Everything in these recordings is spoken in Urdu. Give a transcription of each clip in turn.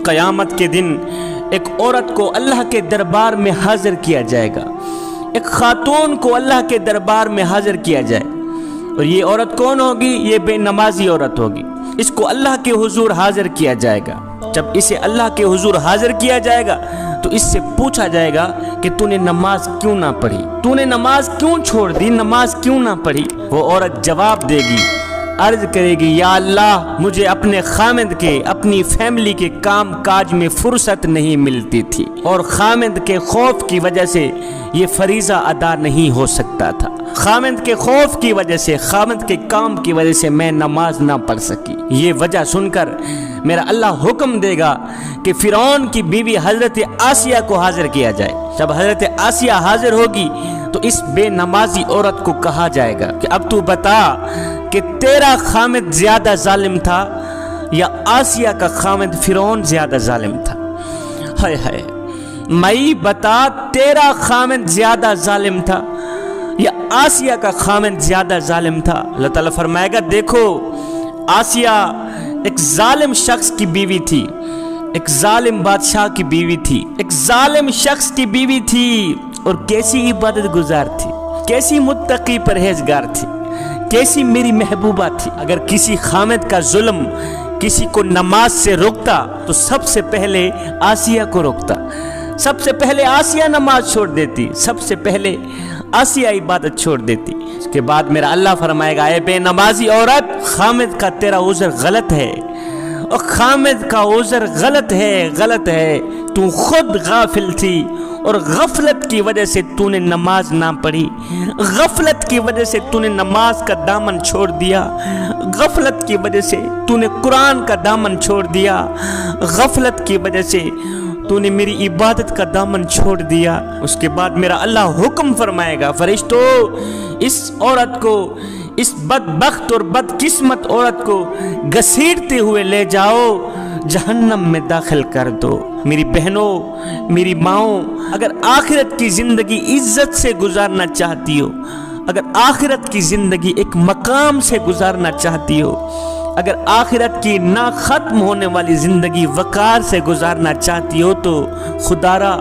قیامت کے دن ایک عورت کو اللہ کے دربار میں حاضر کیا جائے گا، ایک خاتون کو اللہ کے دربار میں حاضر کیا جائے، اور یہ عورت کون ہوگی؟ یہ بے نمازی عورت ہوگی۔ اس کو اللہ کے حضور حاضر کیا جائے گا۔ جب اسے اللہ کے حضور حاضر کیا جائے گا تو اس سے پوچھا جائے گا کہ تو نے نماز کیوں نہ پڑھی، تو نے نماز کیوں چھوڑ دی، نماز کیوں نہ پڑھی؟ وہ عورت جواب دے گی، عرض کرے گی، یا اللہ مجھے اپنے خامد کے، اپنی فیملی کے کام کاج میں فرصت نہیں ملتی تھی، اور خامد کے خوف کی وجہ سے یہ فریضہ ادا نہیں ہو سکتا تھا، خامد کے خوف کی وجہ سے، خامد کے کام کی وجہ سے میں نماز نہ پڑھ سکی۔ یہ وجہ سن کر میرا اللہ حکم دے گا کہ فرعون کی بیوی حضرت آسیہ کو حاضر کیا جائے۔ جب حضرت آسیہ حاضر ہوگی تو اس بے نمازی عورت کو کہا جائے گا کہ اب تو بتا کہ تیرا خامد زیادہ ظالم تھا یا آسیہ کا خامد فرعون زیادہ ظالم تھا؟ ہائے ہائے، مئی بتا تیرا خامد زیادہ ظالم تھا یا آسیہ کا خامد زیادہ ظالم تھا؟ اللہ تعالیٰ فرمائے گا، دیکھو آسیہ ایک ظالم شخص کی بیوی تھی، ایک ظالم بادشاہ کی بیوی تھی، ایک ظالم شخص کی بیوی تھی، اور کیسی عبادت گزار تھی، کیسی متقی پرہیزگار تھی، کیسی میری محبوبہ تھی۔ اگر کسی خامد کا ظلم کسی کو نماز سے روکتا تو سب سے پہلے آسیہ کو روکتا، سب سے پہلے آسیہ نماز چھوڑ دیتی، سب سے پہلے آسیہ عبادت چھوڑ دیتی۔ اس کے بعد میرا اللہ فرمائے گا، اے بے نمازی عورت، خامد کا تیرا عذر غلط ہے، اور خامد کا عذر غلط ہے، تو خود غافل تھی، اور غفلت کی وجہ سے تو نے نماز نہ پڑھی، غفلت کی وجہ سے تو نے نماز کا دامن چھوڑ دیا، غفلت کی وجہ سے تو نے قرآن کا دامن چھوڑ دیا، غفلت کی وجہ سے تو نے میری عبادت کا دامن چھوڑ دیا۔ اس کے بعد میرا اللہ حکم فرمائے گا، فرشتو اس عورت کو، اس بدبخت اور بدقسمت عورت کو گھسیٹتے ہوئے لے جاؤ، جہنم میں داخل کر دو۔ میری بہنوں، میری ماؤں، اگر آخرت کی زندگی عزت سے گزارنا چاہتی ہو، اگر آخرت کی زندگی ایک مقام سے گزارنا چاہتی ہو، اگر آخرت کی نہ ختم ہونے والی زندگی وقار سے گزارنا چاہتی ہو تو خدا را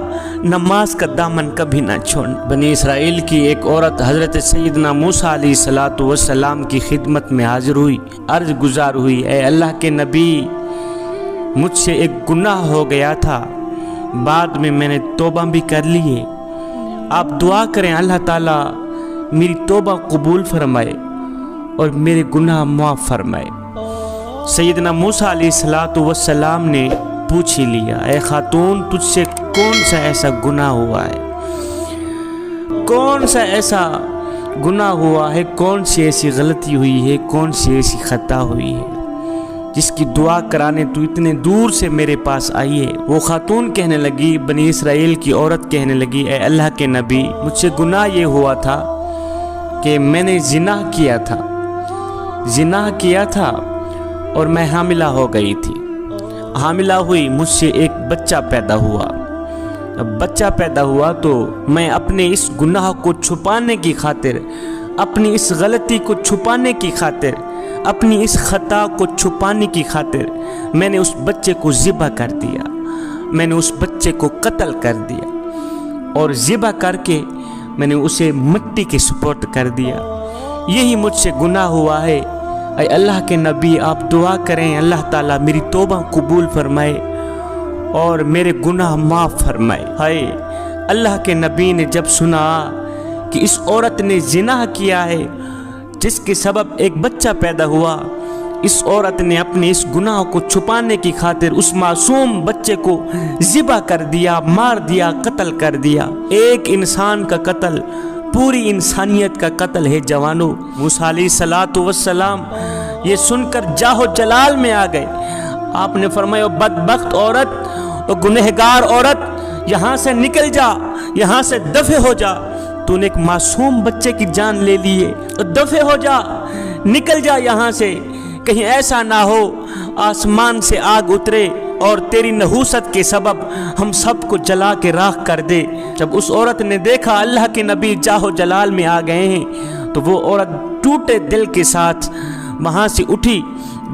نماز کا دامن کبھی نہ چھوڑ۔ بنی اسرائیل کی ایک عورت حضرت سیدنا موسیٰ علیہ السلام کی خدمت میں حاضر ہوئی، عرض گزار ہوئی، اے اللہ کے نبی، مجھ سے ایک گناہ ہو گیا تھا، بعد میں نے توبہ بھی کر لی ہے، آپ دعا کریں اللہ تعالیٰ میری توبہ قبول فرمائے اور میرے گناہ معاف فرمائے۔ سیدنا موسیٰ علیہ السلام نے پوچھ ہی لیا، اے خاتون، تجھ سے کون سا ایسا گناہ ہوا ہے، کون سا ایسا گناہ ہوا ہے، کون سی ایسی غلطی ہوئی ہے، کون سی ایسی خطا ہوئی ہے جس کی دعا کرانے تو اتنے دور سے میرے پاس آئی ہے؟ وہ خاتون کہنے لگی، بنی اسرائیل کی عورت کہنے لگی، اے اللہ کے نبی، مجھ سے گناہ یہ ہوا تھا کہ میں نے زنا کیا تھا اور میں حاملہ ہو گئی تھی، حاملہ ہوئی، مجھ سے ایک بچہ پیدا ہوا، اب بچہ پیدا ہوا تو میں اپنے اس گناہ کو چھپانے کی خاطر، اپنی اس غلطی کو چھپانے کی خاطر، اپنی اس خطا کو چھپانے کی خاطر میں نے اس بچے کو ذبح کر دیا، میں نے اس بچے کو قتل کر دیا، اور ذبح کر کے میں نے اسے مٹی کے سپرد کر دیا، یہی مجھ سے گناہ ہوا ہے۔ اے اللہ کے نبی، آپ دعا کریں اللہ تعالیٰ میری توبہ قبول فرمائے اور میرے گناہ معاف فرمائے۔ ہائے، اللہ کے نبی نے جب سنا کہ اس عورت نے زنا کیا ہے جس کے سبب ایک بچہ پیدا ہوا، اس عورت نے اپنے اس گناہ کو چھپانے کی خاطر اس معصوم بچے کو ذبح کر دیا، مار دیا، قتل کر دیا۔ ایک انسان کا قتل پوری انسانیت کا قتل ہے جوانو۔ موسیٰ علیہ السلام یہ سن کر جاہو جلال میں آ گئے۔ آپ نے فرمایا، بدبخت عورت اور گنہگار عورت، یہاں سے نکل جا، یہاں سے دفع ہو جا، تو نے ایک معصوم بچے کی جان لے لی ہے، تو دفع ہو جا، نکل جا یہاں سے، کہیں ایسا نہ ہو آسمان سے آگ اترے اور تیری نحوست کے سبب ہم سب کو جلا کے راکھ کر دے۔ جب اس عورت نے دیکھا اللہ کے نبی جاہو جلال میں آ گئے ہیں تو وہ عورت ٹوٹے دل کے ساتھ وہاں سے اٹھی،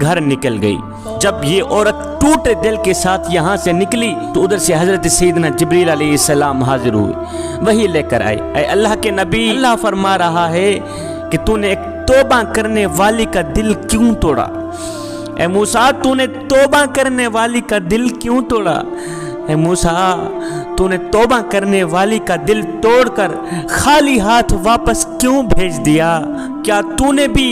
گھر نکل گئی۔ جب یہ عورت ٹوٹے دل کے ساتھ یہاں سے نکلی تو ادھر سے حضرت سیدنا جبریل علیہ السلام حاضر ہوئے، وہی لے کر آئے، اے اللہ کے نبی، اللہ فرما رہا ہے کہ تو نے ایک توبہ کرنے والی کا دل کیوں توڑا؟ اے موسیٰ تو نے توبہ کرنے والی کا دل کیوں توڑا؟ اے موسیٰ تو نے توبہ کرنے والی کا دل توڑ کر خالی ہاتھ واپس کیوں بھیج دیا؟ کیا تو نے بھی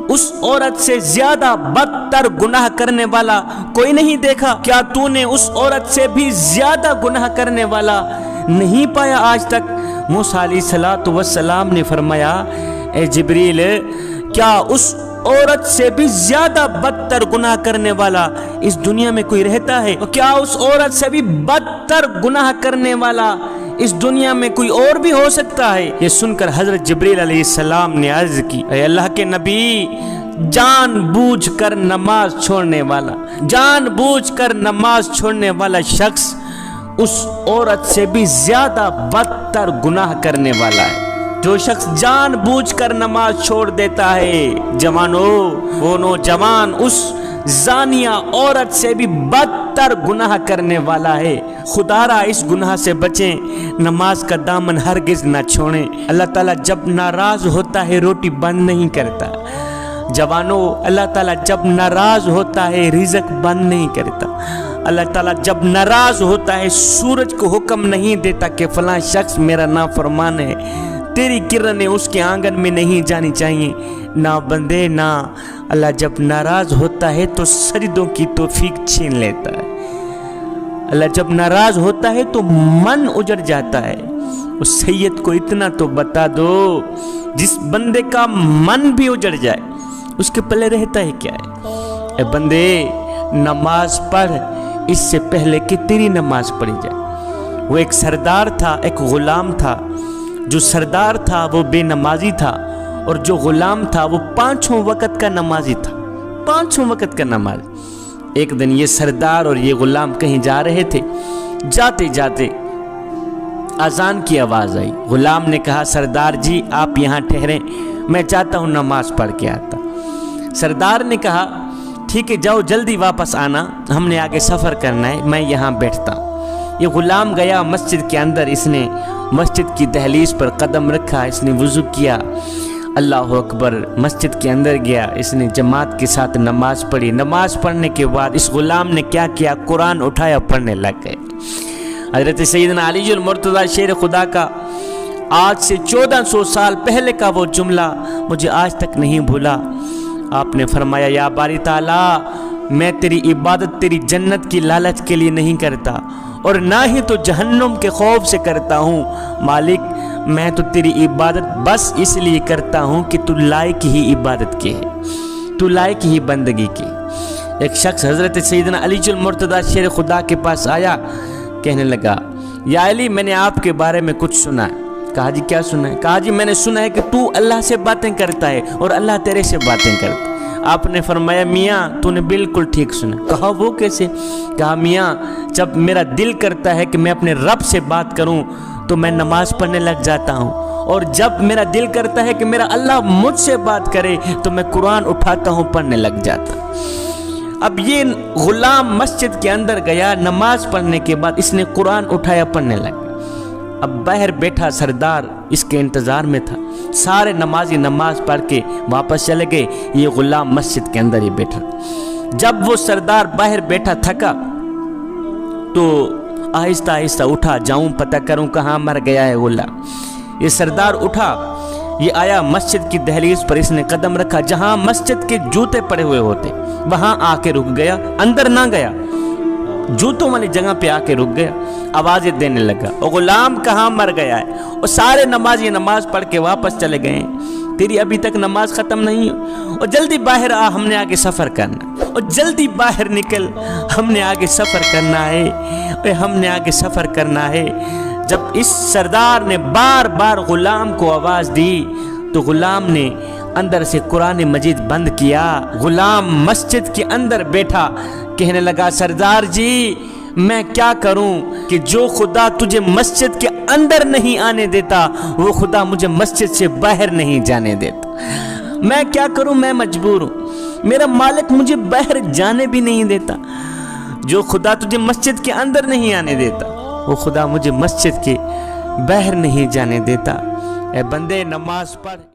اس عورت سے زیادہ بدتر گناہ کرنے والا کوئی نہیں دیکھا؟ کیا تو نے اس عورت سے بھی زیادہ گناہ کرنے والا نہیں پایا آج تک؟ موسیٰ علیہ السلام نے فرمایا، اے جبریل، کیا اس عورت سے بھی زیادہ بدتر گناہ کرنے والا اس دنیا میں کوئی رہتا ہے؟ اور کیا اس عورت سے بھی بدتر گناہ کرنے والا اس دنیا میں کوئی اور بھی ہو سکتا ہے؟ یہ سن کر حضرت جبریل علیہ السلام نے عرض کی، اے اللہ کے نبی، جان بوجھ کر نماز چھوڑنے والا، جان بوجھ کر نماز چھوڑنے والا شخص اس عورت سے بھی زیادہ بدتر گناہ کرنے والا ہے۔ جو شخص جان بوجھ کر نماز چھوڑ دیتا ہے، جوانو، وہ نوجوان اس زانیہ عورت سے بھی بدتر گناہ کرنے والا ہے۔ خدا را اس گناہ سے بچیں، نماز کا دامن ہرگز نہ چھوڑیں۔ اللہ تعالیٰ جب ناراض ہوتا ہے روٹی بند نہیں کرتا، جوانو، اللہ تعالیٰ جب ناراض ہوتا ہے رزق بند نہیں کرتا۔ اللہ تعالیٰ جب ناراض ہوتا ہے سورج کو حکم نہیں دیتا کہ فلاں شخص میرا نافرمان ہے، تیری کرنیں اس کے آنگن میں نہیں جانی چاہیے۔ نہ بندے، نہ، اللہ جب ناراض ہوتا ہے تو سجدوں کی توفیق چھین لیتا ہے۔ اللہ جب ناراض ہوتا ہے تو من اجڑ جاتا ہے۔ اس سید کو اتنا تو بتا دو، جس بندے کا من بھی اجڑ جائے اس کے پلے رہتا ہے کیا ہے؟ اے بندے، نماز پڑھ اس سے پہلے کہ تیری نماز پڑھی جائے۔ وہ ایک سردار تھا، ایک غلام تھا۔ جو سردار تھا وہ بے نمازی تھا، اور جو غلام تھا وہ 5 وقت کا نمازی تھا، 5 وقت کا نماز۔ ایک دن یہ سردار اور یہ غلام کہیں جا رہے تھے، جاتے جاتے اذان کی آواز آئی۔ غلام نے کہا، سردار جی آپ یہاں ٹھہریں، میں چاہتا ہوں نماز پڑھ کے آتا۔ سردار نے کہا، ٹھیک ہے جاؤ، جلدی واپس آنا، ہم نے آگے سفر کرنا ہے، میں یہاں بیٹھتا ہوں۔ یہ غلام گیا مسجد کے اندر، اس نے مسجد کی دہلیز پر قدم رکھا، اس نے وضو کیا، اللہ اکبر، مسجد کے اندر گیا، اس نے جماعت کے ساتھ نماز پڑھی۔ نماز پڑھنے کے بعد اس غلام نے کیا کیا؟ قرآن اٹھایا، پڑھنے لگ گئے۔ حضرت سیدنا علی المرتضیٰ شیر خدا کا آج سے 1400 سال پہلے کا وہ جملہ مجھے آج تک نہیں بھولا۔ آپ نے فرمایا، یا باری تعالیٰ، میں تیری عبادت تیری جنت کی لالچ کے لیے نہیں کرتا، اور نہ ہی تو جہنم کے خوف سے کرتا ہوں۔ مالک، میں تو تیری عبادت بس اس لیے کرتا ہوں کہ تو لائق ہی عبادت کے ہے، تو لائق ہی بندگی کی۔ ایک شخص حضرت سیدنا علی المرتضیٰ شیر خدا کے پاس آیا، کہنے لگا، یا علی، میں نے آپ کے بارے میں کچھ سنا ہے۔ کہا جی کیا سنا ہے؟ کہا جی میں نے سنا ہے کہ تو اللہ سے باتیں کرتا ہے اور اللہ تیرے سے باتیں کرتا ہے۔ آپ نے فرمایا، میاں تو نے بالکل ٹھیک سنا۔ کہا وہ کیسے؟ کہا میاں، جب میرا دل کرتا ہے کہ میں اپنے رب سے بات کروں تو میں نماز پڑھنے لگ جاتا ہوں، اور جب میرا دل کرتا ہے کہ میرا اللہ مجھ سے بات کرے تو میں قرآن اٹھاتا ہوں، پڑھنے لگ جاتا ہوں۔ اب یہ غلام مسجد کے اندر گیا، نماز پڑھنے کے بعد اس نے قرآن اٹھایا، پڑھنے لگا۔ اب باہر بیٹھا سردار اس کے انتظار میں تھا۔ سارے نمازی نماز پڑھ کے واپس چلے گئے، یہ غلام مسجد کے اندر ہی بیٹھا۔ جب وہ سردار باہر بیٹھا تھکا تو آہستہ آہستہ اٹھا، جاؤں پتہ کروں کہاں مر گیا ہے غلام۔ یہ سردار اٹھا، یہ آیا مسجد کی دہلیز پر، اس نے قدم رکھا، جہاں مسجد کے جوتے پڑے ہوئے ہوتے وہاں آ کے رک گیا، اندر نہ گیا، جوتوں والی جگہ پہ آ کے رک گیا، آوازیں دینے لگا، اور غلام کہاں مر گیا ہے؟ اور سارے نمازی نماز پڑھ کے واپس چلے گئے، تیری ابھی تک نماز ختم نہیں ہو، اور جلدی باہر آ، ہم نے آگے سفر کرنا، اور جلدی باہر نکل، ہم نے آگے سفر کرنا ہے، اور ہم نے آگے سفر کرنا ہے۔ جب اس سردار نے بار بار غلام کو آواز دی تو غلام نے اندر سے قرآن مجید بند کیا۔ غلام مسجد کے اندر بیٹھا، کہنے لگا، سردار جی میں کیا کروں کہ جو خدا تجھے مسجد کے اندر نہیں آنے دیتا وہ خدا مجھے مسجد سے باہر نہیں جانے دیتا، میں کیا کروں، میں مجبور ہوں۔ میرا مالک مجھے باہر جانے بھی نہیں دیتا۔ جو خدا تجھے مسجد کے اندر نہیں آنے دیتا، وہ خدا مجھے مسجد کے باہر نہیں جانے دیتا۔ اے بندے نماز پڑھ۔